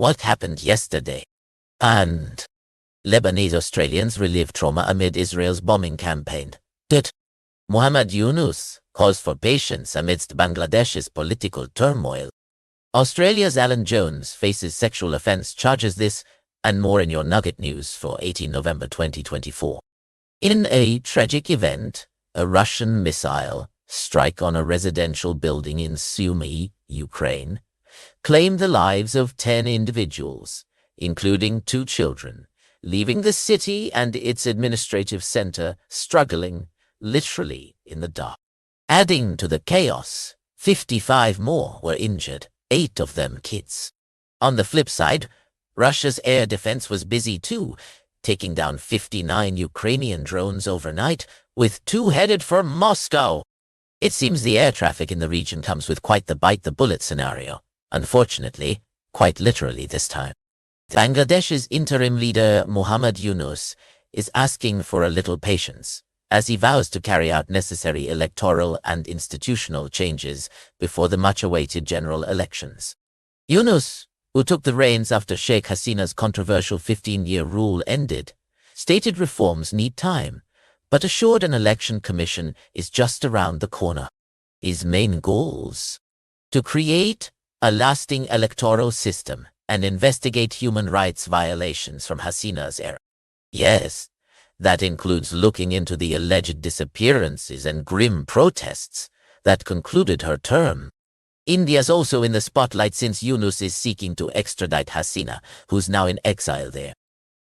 What happened yesterday? And Lebanese Australians relive trauma amid Israel's bombing campaign. Muhammad Yunus calls for patience amidst Bangladesh's political turmoil. Australia's Alan Jones faces sexual offence charges. This and more in your Nugget news for 18 November 2024. In a tragic event, a Russian missile strike on a residential building in Sumy, Ukraine, claimed the lives of 10 individuals, including 2 children, leaving the city and its administrative center struggling, literally, in the dark. Adding to the chaos, 55 more were injured, 8 of them kids. On the flip side, Russia's air defense was busy too, taking down 59 Ukrainian drones overnight, with 2 headed for Moscow. It seems the air traffic in the region comes with quite the bite-the-bullet scenario. Unfortunately, quite literally this time. Bangladesh's interim leader Muhammad Yunus is asking for a little patience, as he vows to carry out necessary electoral and institutional changes before the much-awaited general elections. Yunus, who took the reins after Sheikh Hasina's controversial 15-year rule ended, stated reforms need time, but assured an election commission is just around the corner. His main goals: to create a lasting electoral system and investigate human rights violations from Hasina's era. Yes, that includes looking into the alleged disappearances and grim protests that concluded her term. India's also in the spotlight since Yunus is seeking to extradite Hasina, who's now in exile there.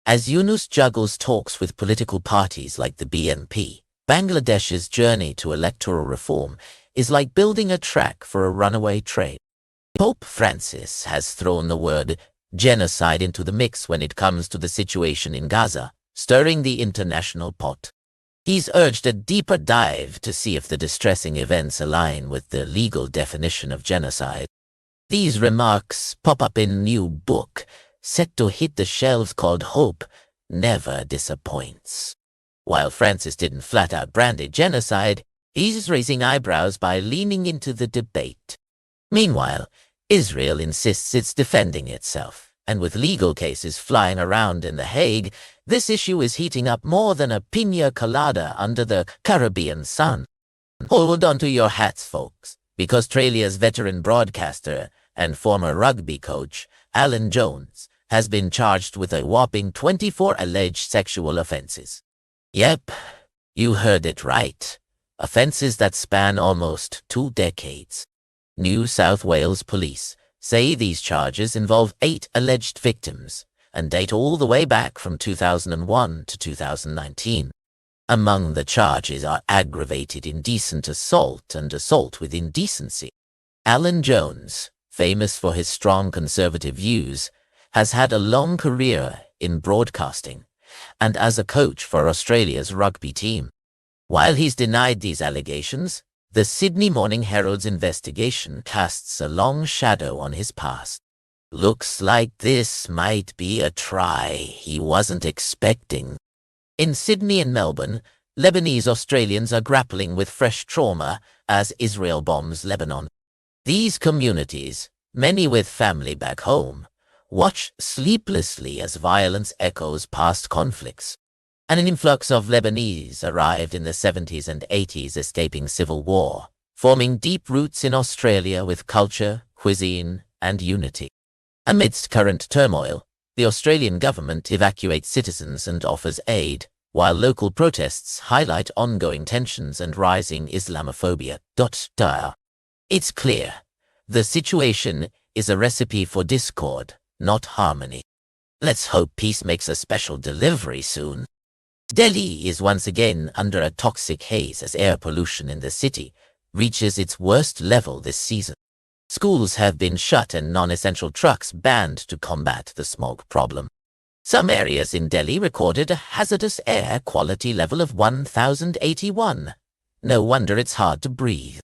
As Yunus juggles talks with political parties like the BNP, Bangladesh's journey to electoral reform is like building a track for a runaway train. Pope Francis has thrown the word genocide into the mix when it comes to the situation in Gaza, stirring the international pot. He's urged a deeper dive to see if the distressing events align with the legal definition of genocide. These remarks pop up in a new book, set to hit the shelves called Hope Never Disappoints. While Francis didn't flat-out brand it genocide, he's raising eyebrows by leaning into the debate. Meanwhile, Israel insists it's defending itself, and with legal cases flying around in The Hague, this issue is heating up more than a piña colada under the Caribbean sun. Hold on to your hats, folks, because Australia's veteran broadcaster and former rugby coach, Alan Jones, has been charged with a whopping 24 alleged sexual offences. Yep, you heard it right. Offences that span almost 2 decades. New South Wales police say these charges involve 8 alleged victims and date all the way back from 2001 to 2019. Among the charges are aggravated indecent assault and assault with indecency. Alan Jones, famous for his strong conservative views, has had a long career in broadcasting and as a coach for Australia's rugby team. While he's denied these allegations, the Sydney Morning Herald's investigation casts a long shadow on his past. Looks like this might be a try he wasn't expecting. In Sydney and Melbourne, Lebanese Australians are grappling with fresh trauma as Israel bombs Lebanon. These communities, many with family back home, watch sleeplessly as violence echoes past conflicts. An influx of Lebanese arrived in the 70s and 80s escaping civil war, forming deep roots in Australia with culture, cuisine, and unity. Amidst current turmoil, the Australian government evacuates citizens and offers aid, while local protests highlight ongoing tensions and rising Islamophobia. It's clear, the situation is a recipe for discord, not harmony. Let's hope peace makes a special delivery soon. Delhi is once again under a toxic haze as air pollution in the city reaches its worst level this season. Schools have been shut and non-essential trucks banned to combat the smog problem. Some areas in Delhi recorded a hazardous air quality level of 1081. No wonder it's hard to breathe.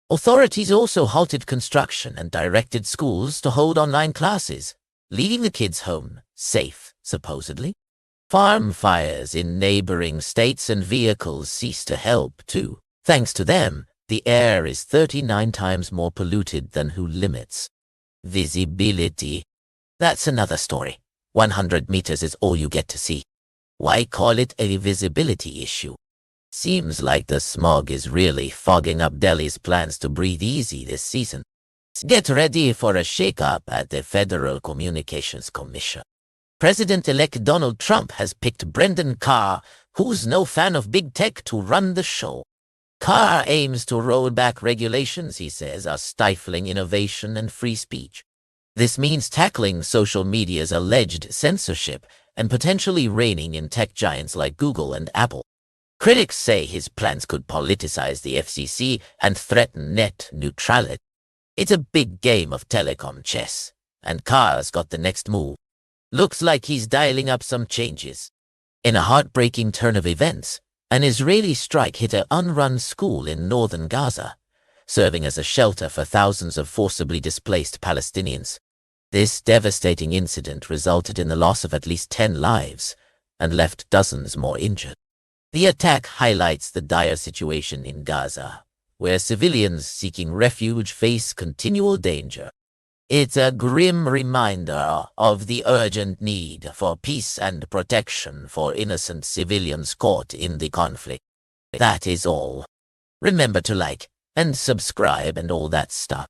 Authorities also halted construction and directed schools to hold online classes, leaving the kids home safe, supposedly. Farm fires in neighboring states and vehicles cease to help, too. Thanks to them, the air is 39 times more polluted than WHO limits. Visibility. That's another story. 100 meters is all you get to see. Why call it a visibility issue? Seems like the smog is really fogging up Delhi's plans to breathe easy this season. Get ready for a shake-up at the Federal Communications Commission. President-elect Donald Trump has picked Brendan Carr, who's no fan of big tech, to run the show. Carr aims to roll back regulations he says are stifling innovation and free speech. This means tackling social media's alleged censorship and potentially reining in tech giants like Google and Apple. Critics say his plans could politicize the FCC and threaten net neutrality. It's a big game of telecom chess, and Carr's got the next move. Looks like he's dialing up some changes. In a heartbreaking turn of events, an Israeli strike hit an unrun school in northern Gaza, serving as a shelter for thousands of forcibly displaced Palestinians. This devastating incident resulted in the loss of at least 10 lives and left dozens more injured. The attack highlights the dire situation in Gaza, where civilians seeking refuge face continual danger. It's a grim reminder of the urgent need for peace and protection for innocent civilians caught in the conflict. That is all. Remember to like and subscribe and all that stuff.